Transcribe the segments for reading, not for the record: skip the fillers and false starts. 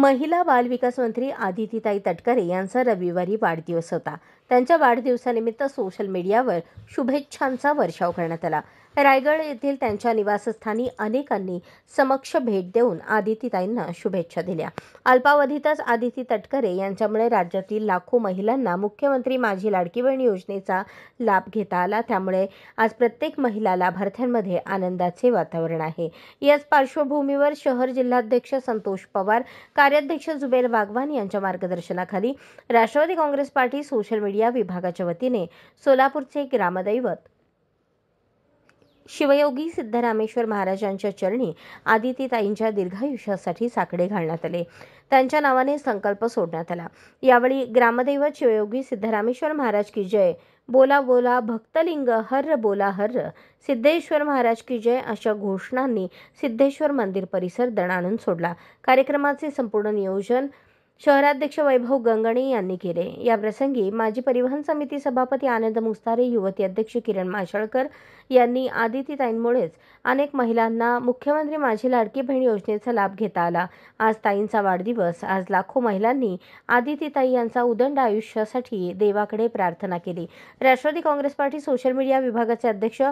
महिला बाल विकास मंत्री आदितीताई तटकरे यांचा रविवारी वाढदिवस होता। त्यांच्या वाढदिवसानिमित्त सोशल मीडियावर शुभेच्छांचा वर्षाव करण्यात आला। रायगड येथील त्यांच्या निवासस्थानी अनेकांनी समक्ष भेट देऊन आदितीताईंना शुभेच्छा दिल्या। अल्पावधीतच आदिती तटकरे यांच्यामुळे राज्यातील लाखो महिलांना मुख्यमंत्री माझी लाडकी बहीण योजनेचा लाभ घेता आला। त्यामुळे आज प्रत्येक महिला लाभार्थ्यांमध्ये आनंदाचे वातावरण आहे। याच पार्श्वभूमीवर शहर जिल्हाध्यक्ष संतोष पवार, कार्याध्यक्ष जुबेर बागवान यांच्या मार्गदर्शनाखाली राष्ट्रवादी काँग्रेस पार्टी सोशल मीडिया विभागाच्या वतीने सोलापूरचे ग्रामदैवत शिवयोगी सिद्धरामेश्वर महाराजांच्या चरणी आदितीताईंच्या दीर्घायुष्यासाठी साकडे घालण्यात आले। त्यांच्या नावाने संकल्प सोडण्यात आला। यावेळी ग्रामदैवत शिवयोगी सिद्धरामेश्वर महाराज की जय, बोला बोला भक्तलिंग हर्र बोला हर्र, सिद्धेश्वर महाराज की जय अशा घोषणांनी सिद्धेश्वर मंदिर परिसर दणाणून सोडला। कार्यक्रमाचे संपूर्ण नियोजन शहराध्यक्ष वैभव गंगणे यांनी केले। या प्रसंगी माजी परिवहन समिती सभापती आनंद मुस्तारे, युवती अध्यक्ष किरण माशाळकर यांनी आदितीताईंमुळेच अनेक महिलांना मुख्यमंत्री माझी लाडकी बहीण योजनेचा लाभ घेता आला। आज ताईंचा वाढदिवस। आज लाखो महिलांनी आदितीताई यांचा उदंड आयुष्यासाठी देवाकडे प्रार्थना केली। राष्ट्रवादी काँग्रेस पार्टी सोशल मीडिया विभागाचे अध्यक्ष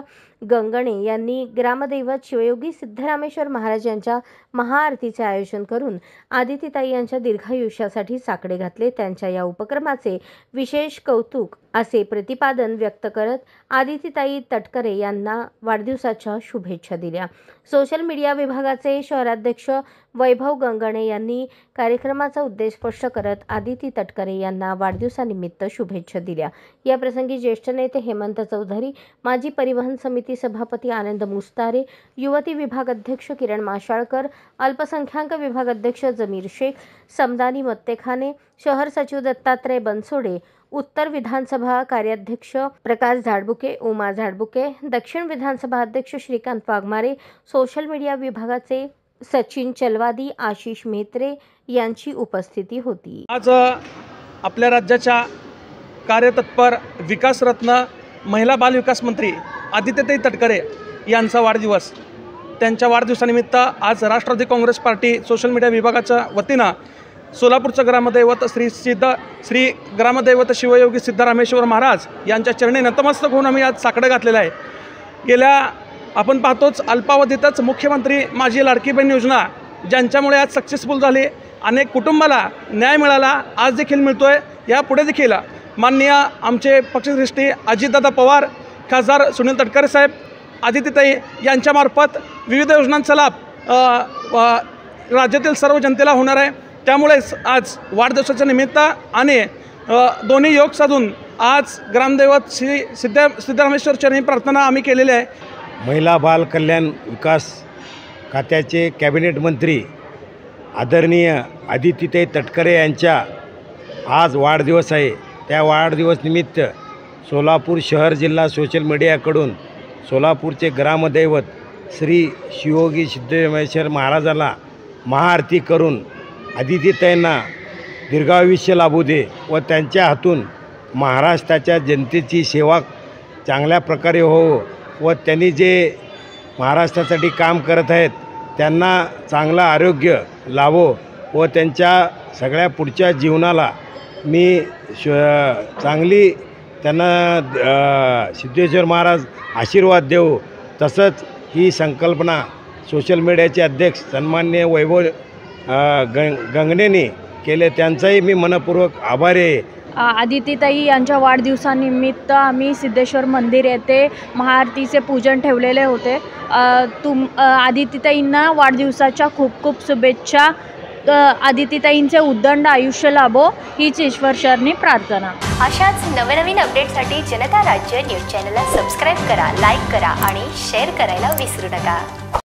गंगणे यांनी ग्रामदैवत शिवयोगी सिद्धरामेश्वर महाराज यांच्या महाआरतीचे आयोजन करून आदितीताई यांच्या दीर्घायुष्यासाठी साकडे घातले। त्यांच्या या उपक्रमाचे विशेष कौतुक असे प्रतिपादन व्यक्त करत आदितीताई तटकरे यांना वाढदिवसाच्या शुभेच्छा दिल्या। सोशल मीडिया विभागाचे शहराध्यक्ष वैभव गंगणे यांनी कार्यक्रमाचा उद्देश स्पष्ट करत आदिती तटकरे यांना वाढदिवसानिमित्त शुभेच्छा दिल्या। या प्रसंगी ज्येष्ठ नेते हेमंत चौधरी, माजी परिवहन समिती सभापती आनंद मुस्तारे, युवती विभाग अध्यक्ष किरण माशाळकर, अल्पसंख्याक विभाग अध्यक्ष जमीर शेख, समदानी मत्तेखाने, शहर सचिव दत्तात्रय बनसोडे, उत्तर विधानसभा कार्याध्यक्ष प्रकाश झाडबुके, उमा झाडबुके, दक्षिण विधानसभा अध्यक्ष श्रीकांत वाघमारे, सोशल मीडिया विभागाचे सचिन चलवादी, आशिष मेहत्रे यांची उपस्थिती होती। आज आपल्या राज्याच्या कार्यतत्पर विकासरत्न महिला बाल विकास मंत्री आदितीताई तटकरे यांचा वाढदिवस। त्यांच्या वाढदिवसानिमित्त आज राष्ट्रवादी काँग्रेस पार्टी सोशल मीडिया विभागाच्या वतीनं सोलापूरचं ग्रामदैवत श्री ग्रामदैवत शिवयोगी सिद्धरामेश्वर महाराज यांच्या चरणी नतमस्तक होऊन आम्ही आज साकडं घातलेलं आहे। गेल्या आपण पाहतोच अल्पावधीतच मुख्यमंत्री माझी लाडकी बहीण योजना ज्यांच्यामुळे आज सक्सेसफुल झाली, अनेक कुटुंबाला न्याय मिळाला, आज देखील मिळतोय। यापुढे देखील माननीय आमचे पक्षश्रेष्ठी अजितदादा पवार, खासदार सुनील तटकरे साहेब, आदितीताई यांच्यामार्फत विविध योजनांचा लाभ राज्यातील सर्व जनतेला होणार आहे। त्यामुळेच आज वाढदिवसाच्या निमित्त आणि दोन्ही योग साधून आज ग्रामदैवत श्री सिद्धरामेश्वर चरणी प्रार्थना आम्ही केलेली आहे। महिला बाल कल्याण विकास खात्याचे कॅबिनेट मंत्री आदरणीय आदितीताई तटकरे यांच्या आज वाढदिवस आहे। त्या वाढदिवसनिमित्त सोलापूर शहर जिल्हा सोशल मीडियाकडून सोलापूरचे ग्रामदैवत श्री शिवयोगी सिद्धरामेश्वर महाराजाला महाआरती करून आदितीताईंना दीर्घायुष्य लाभू दे व त्यांच्या हातून महाराष्ट्राच्या जनतेची सेवा चांगल्या प्रकारे हो व त्यांनी जे महाराष्ट्रासाठी काम करत आहेत त्यांना चांगलं आरोग्य लाभो व त्यांच्या सगळ्या पुढच्या जीवनाला मी चांगली त्यांना सिद्धेश्वर महाराज आशीर्वाद देऊ। तसंच ही संकल्पना सोशल मीडियाचे अध्यक्ष सन्माननीय वैभव गंगणेंनी केले, त्यांचाही मी मनपूर्वक आभारी आहे। आदितीताई यांच्या वाढदिवसानिमित्त आम्ही सिद्धेश्वर मंदिर येथे महाआरतीचे पूजन ठेवलेले होते। आदितीताईंना वाढदिवसाच्या खूप खूप शुभेच्छा। आदितीताईंचे उदंड आयुष्य लाभो हीच ईश्वरचरणी प्रार्थना। अशाच नवनवीन अपडेटसाठी जनता राज्य न्यूज चॅनलला सबस्क्राईब करा, लाईक करा आणि शेअर करायला विसरू नका।